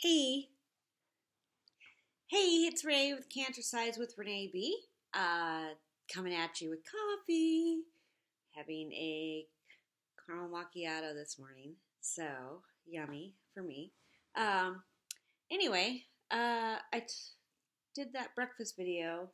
Hey, hey, it's Ray with Cancercize with Renee B. Coming at you with coffee, having a caramel macchiato this morning. So yummy for me. Um, anyway, did that breakfast video.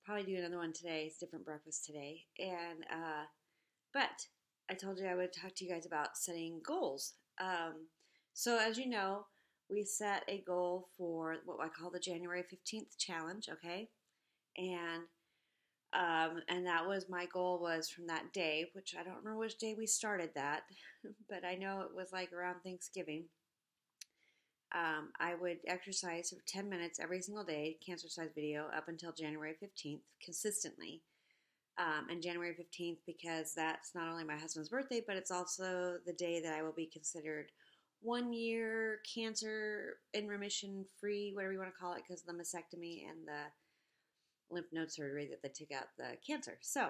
Probably do another one today. It's different breakfast today, but I told you I would talk to you guys about setting goals. So as you know, we set a goal for what I call the January 15th challenge, okay? And and that was my goal was from that day, which I don't remember which day we started that, but I know it was like around Thanksgiving. I would exercise for 10 minutes every single day, Cancercize video, up until January 15th, consistently. And January 15th because that's not only my husband's birthday, but it's also the day that I will be considered 1 year cancer in remission free, whatever you want to call it, because of the mastectomy and the lymph node surgery that they took out the cancer. So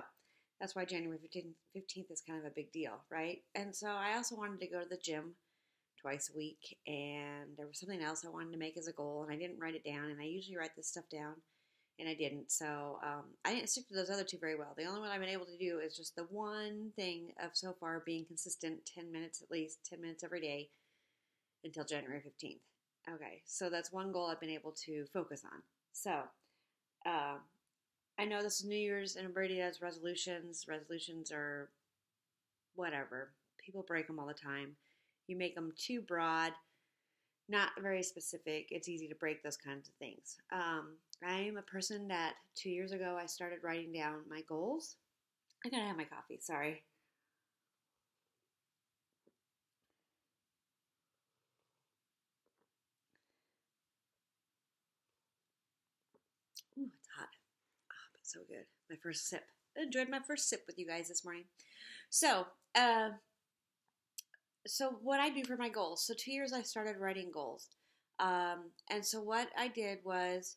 that's why January 15th is kind of a big deal, right? And so I also wanted to go to the gym twice a week, and there was something else I wanted to make as a goal, and I didn't write it down, and I usually write this stuff down and I didn't. So I didn't stick to those other two very well. The only one I've been able to do is just the one thing of so far being consistent, 10 minutes at least, 10 minutes every day until January 15th. Okay, so that's one goal I've been able to focus on. So uh, I know this is New Year's and everybody does resolutions. Resolutions are whatever. People break them all the time. You make them too broad, not very specific. It's easy to break those kinds of things. I'm a person that 2 years ago I started writing down my goals. I gotta have my coffee, sorry. Ooh, it's hot. Oh, but so good. My first sip. I enjoyed my first sip with you guys this morning. So, uh, so what I do for my goals. So 2 years I started writing goals. And so what I did was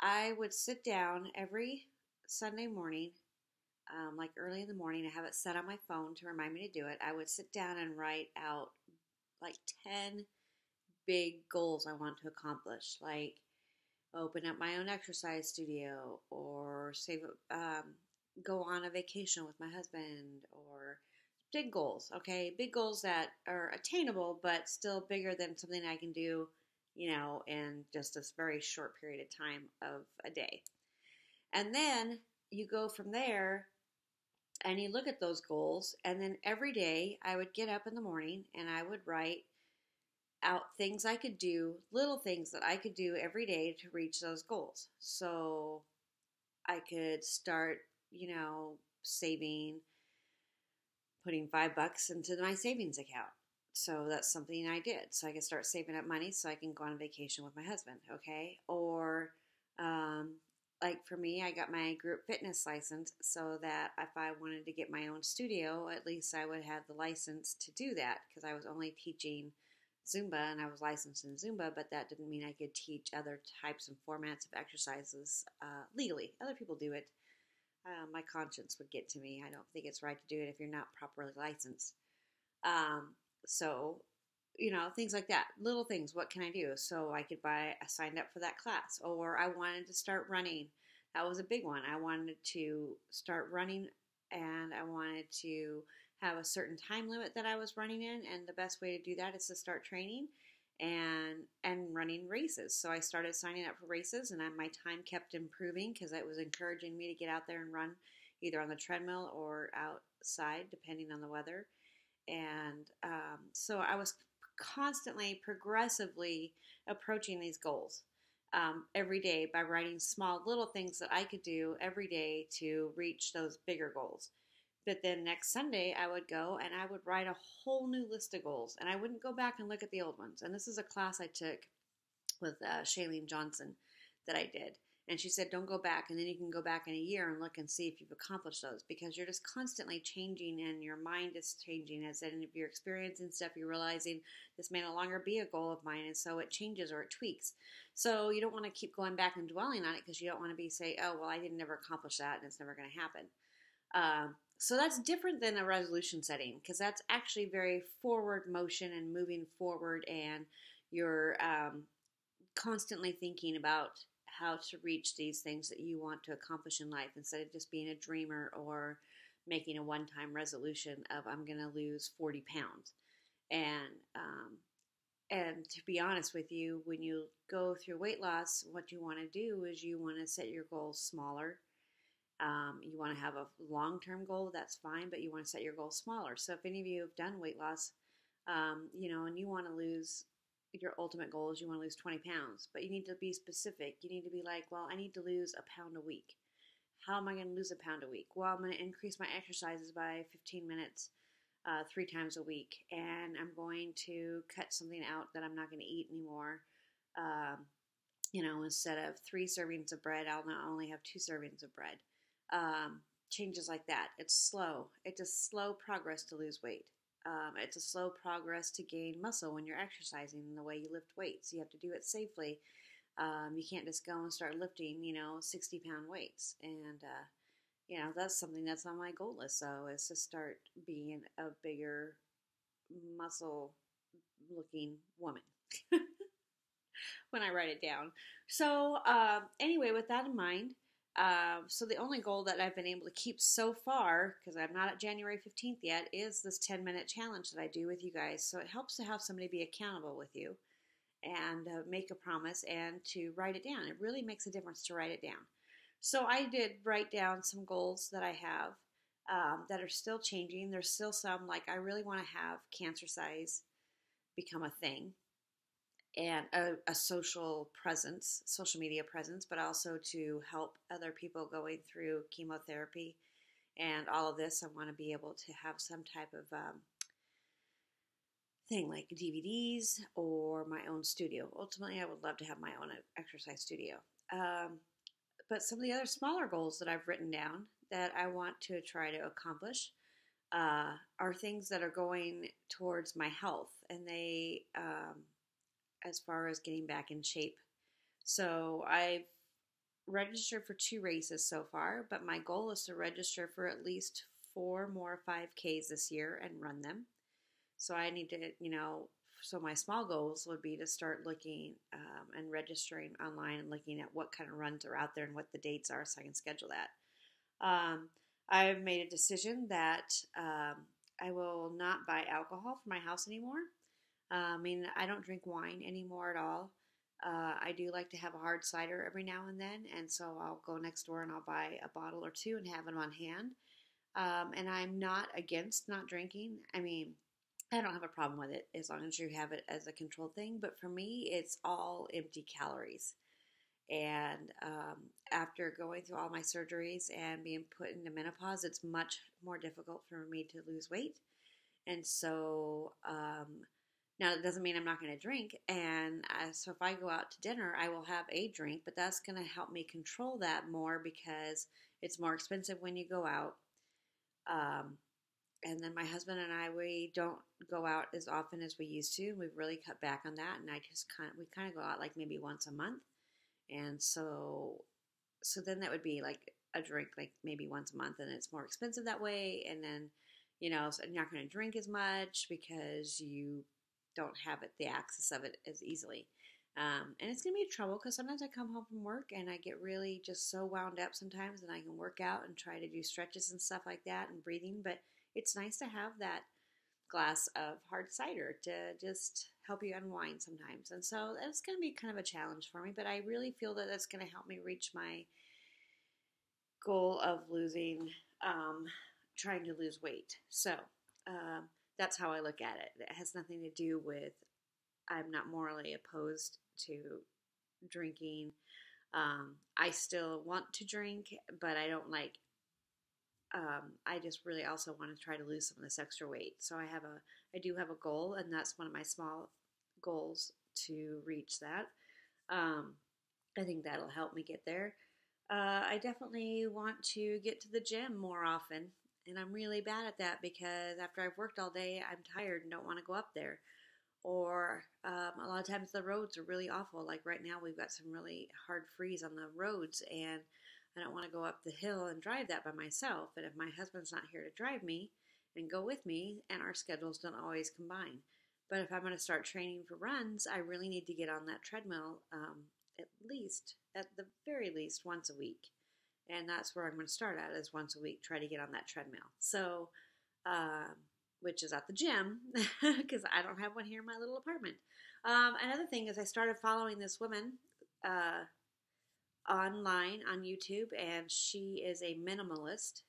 I would sit down every Sunday morning, like early in the morning. I have it set on my phone to remind me to do it. I would sit down and write out like 10 big goals I want to accomplish, like open up my own exercise studio or go on a vacation with my husband or big goals, okay? Big goals that are attainable but still bigger than something I can do, in just this very short period of time of a day. And then you go from there and you look at those goals, and then every day I would get up in the morning and I would write out things I could do, little things that I could do every day to reach those goals. So I could start, saving, putting $5 into my savings account. So that's something I did. So I could start saving up money so I can go on vacation with my husband, okay? Or, like for me, I got my group fitness license so that if I wanted to get my own studio, at least I would have the license to do that because I was only teaching Zumba and I was licensed in Zumba, but that didn't mean I could teach other types and formats of exercises legally. Other people do it. My conscience would get to me. I don't think it's right to do it if you're not properly licensed. So, things like that. Little things. What can I do? So I I signed up for that class. Or I wanted to start running. That was a big one. I wanted to start running and I wanted to have a certain time limit that I was running in. And the best way to do that is to start training and running races. So I started signing up for races and my time kept improving because it was encouraging me to get out there and run either on the treadmill or outside, depending on the weather. And so I was constantly, progressively approaching these goals every day by writing small little things that I could do every day to reach those bigger goals. But then next Sunday, I would go and I would write a whole new list of goals. And I wouldn't go back and look at the old ones. And this is a class I took with Shailene Johnson that I did. And she said, don't go back. And then you can go back in a year and look and see if you've accomplished those because you're just constantly changing and your mind is changing. As in, if you're experiencing stuff, you're realizing this may no longer be a goal of mine. And so it changes or it tweaks. So you don't want to keep going back and dwelling on it because you don't want to say, oh, well, I didn't never accomplish that and it's never going to happen. So that's different than a resolution setting because that's actually very forward motion and moving forward and You're constantly thinking about how to reach these things that you want to accomplish in life instead of just being a dreamer or making a one-time resolution of I'm going to lose 40 pounds. And and to be honest with you, when you go through weight loss, what you want to do is you want to set your goals smaller. You want to have a long-term goal, that's fine, but you want to set your goals smaller. So if any of you have done weight loss, and you want to lose, your ultimate goal is you want to lose 20 pounds, but you need to be specific. You need to be like, well, I need to lose a pound a week. How am I going to lose a pound a week? Well, I'm going to increase my exercises by 15 minutes 3 times a week, and I'm going to cut something out that I'm not going to eat anymore. Instead of 3 servings of bread, I'll now only have 2 servings of bread. Changes like that. It's slow. It's a slow progress to lose weight. It's a slow progress to gain muscle when you're exercising in the way you lift weights. You have to do it safely. You can't just go and start lifting, 60-pound weights. And, that's something that's on my goal list. So is to start being a bigger muscle-looking woman when I write it down. So anyway, with that in mind, so the only goal that I've been able to keep so far, because I'm not at January 15th yet, is this 10-minute challenge that I do with you guys. So it helps to have somebody be accountable with you and make a promise and to write it down. It really makes a difference to write it down. So I did write down some goals that I have that are still changing. There's still some, like I really want to have Cancercize become a thing and a social media presence, but also to help other people going through chemotherapy and all of this. I want to be able to have some type of thing like DVDs or my own studio. Ultimately, I would love to have my own exercise studio. But some of the other smaller goals that I've written down that I want to try to accomplish are things that are going towards my health, and they, as far as getting back in shape. So I've registered for 2 races so far, but my goal is to register for at least 4 more 5Ks this year and run them. So I need to, so my small goals would be to start looking and registering online and looking at what kind of runs are out there and what the dates are so I can schedule that. I've made a decision that I will not buy alcohol for my house anymore. I don't drink wine anymore at all. I do like to have a hard cider every now and then, and so I'll go next door and I'll buy a bottle or 2 and have them on hand. And I'm not against not drinking. I don't have a problem with it as long as you have it as a controlled thing. But for me, it's all empty calories. And after going through all my surgeries and being put into menopause, it's much more difficult for me to lose weight. And so now it doesn't mean I'm not going to drink. And so if I go out to dinner, I will have a drink. But that's going to help me control that more because it's more expensive when you go out. And then my husband and I, we don't go out as often as we used to. We've really cut back on that, and we kind of go out like maybe once a month. And so then that would be like a drink like maybe once a month, and it's more expensive that way. And then, so you're not going to drink as much because you don't have the access of it as easily. And it's going to be trouble because sometimes I come home from work and I get really just so wound up sometimes, and I can work out and try to do stretches and stuff like that and breathing, but it's nice to have that glass of hard cider to just help you unwind sometimes. And so it's going to be kind of a challenge for me, but I really feel that that's going to help me reach my goal of trying to lose weight. So that's how I look at it. It has nothing to do with, I'm not morally opposed to drinking. I still want to drink, but I don't like I just really also want to try to lose some of this extra weight. So I do have a goal, and that's one of my small goals to reach that. I think that'll help me get there. I definitely want to get to the gym more often, and I'm really bad at that because after I've worked all day, I'm tired and don't want to go up there. Or a lot of times the roads are really awful. Like right now, we've got some really hard freeze on the roads, and I don't want to go up the hill and drive that by myself. And if my husband's not here to drive me and go with me, and our schedules don't always combine. But if I'm going to start training for runs, I really need to get on that treadmill at the very least, once a week. And that's where I'm going to start at, is once a week, try to get on that treadmill. So, which is at the gym, because I don't have one here in my little apartment. Another thing is I started following this woman online on YouTube, and she is a minimalist.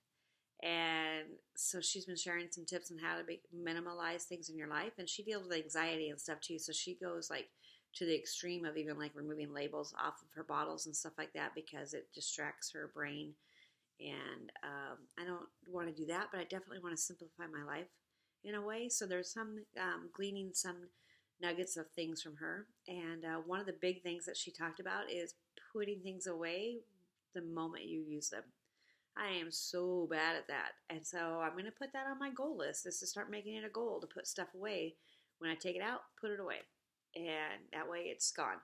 And so she's been sharing some tips on how to minimalize things in your life. And she deals with anxiety and stuff too. So she goes like to the extreme of even like removing labels off of her bottles and stuff like that, because it distracts her brain. And I don't want to do that, but I definitely want to simplify my life in a way. So there's some gleaning some nuggets of things from her. And one of the big things that she talked about is putting things away the moment you use them. I am so bad at that. And so I'm going to put that on my goal list, is to start making it a goal to put stuff away. When I take it out, put it away. And that way it's gone.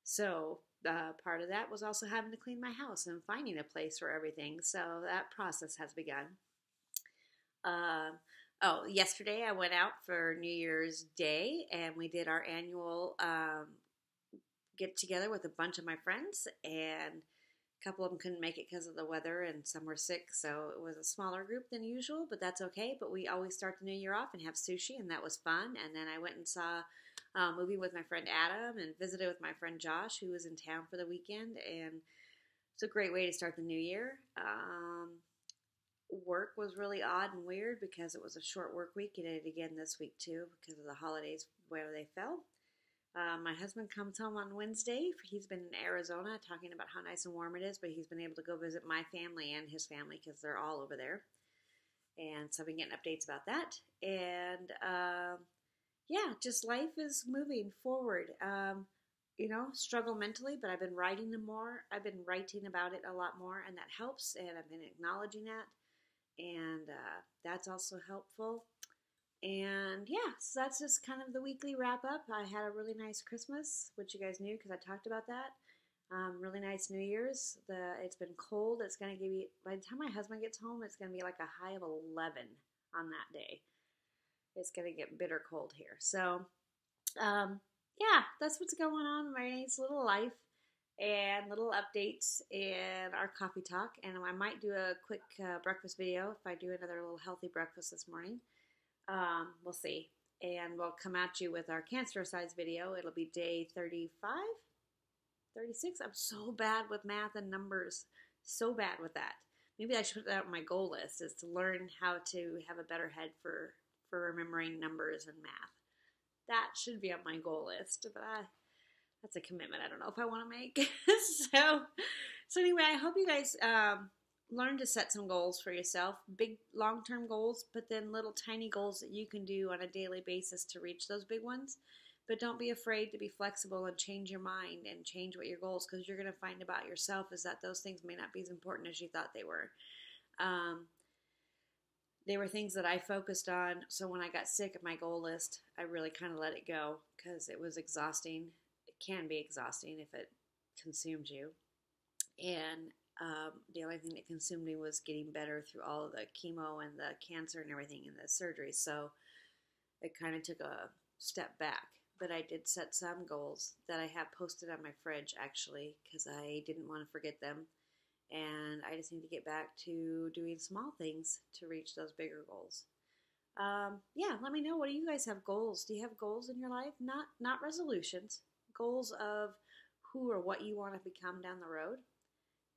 So part of that was also having to clean my house and finding a place for everything. So that process has begun. Yesterday I went out for New Year's Day, and we did our annual get together with a bunch of my friends, and a couple of them couldn't make it because of the weather, and some were sick, so it was a smaller group than usual, but that's okay. But we always start the new year off and have sushi, and that was fun. And then I went and saw a movie with my friend Adam and visited with my friend Josh, who was in town for the weekend, and it's a great way to start the new year. Work was really odd and weird because it was a short work week, and it again this week too because of the holidays where they fell. My husband comes home on Wednesday. He's been in Arizona talking about how nice and warm it is, but he's been able to go visit my family and his family because they're all over there. And so I've been getting updates about that. And just life is moving forward. Struggle mentally, but I've been writing them more. I've been writing about it a lot more, and that helps. And I've been acknowledging that. And that's also helpful. And so that's just kind of the weekly wrap up. I had a really nice Christmas, which you guys knew because I talked about that. Really nice New Year's. It's been cold. It's going to give you, by the time my husband gets home, it's going to be like a high of 11 on that day. It's going to get bitter cold here. So, that's what's going on in my nice little life, and little updates and our coffee talk. And I might do a quick breakfast video if I do another little healthy breakfast this morning. We'll see. And we'll come at you with our Cancercize video. It'll be day 35, 36. I'm so bad with math and numbers. So bad with that. Maybe I should put that on my goal list, is to learn how to have a better head for remembering numbers and math. That should be on my goal list, but that's a commitment I don't know if I want to make. So anyway, I hope you guys learn to set some goals for yourself, big long-term goals, but then little tiny goals that you can do on a daily basis to reach those big ones. But don't be afraid to be flexible and change your mind and change what your goals, because you're going to find about yourself is that those things may not be as important as you thought they were. They were things that I focused on, so when I got sick of my goal list, I really kind of let it go because it was exhausting. It can be exhausting if it consumes you. And the only thing that consumed me was getting better through all of the chemo and the cancer and everything and the surgery. So it kind of took a step back. But I did set some goals that I have posted on my fridge, actually, because I didn't want to forget them. And I just need to get back to doing small things to reach those bigger goals. Let me know. What do you guys have goals? Do you have goals in your life? Not resolutions. Goals of who or what you want to become down the road.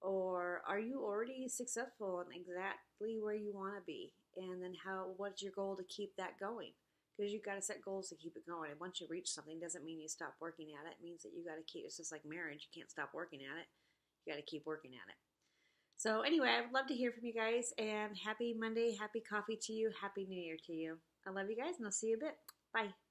Or are you already successful and exactly where you want to be? And then what's your goal to keep that going? Because you've got to set goals to keep it going. And once you reach something, doesn't mean you stop working at it. It means that you got to keep, it's just like marriage. You can't stop working at it. You got to keep working at it. So anyway, I would love to hear from you guys, and happy Monday, happy coffee to you, happy New Year to you. I love you guys, and I'll see you a bit. Bye.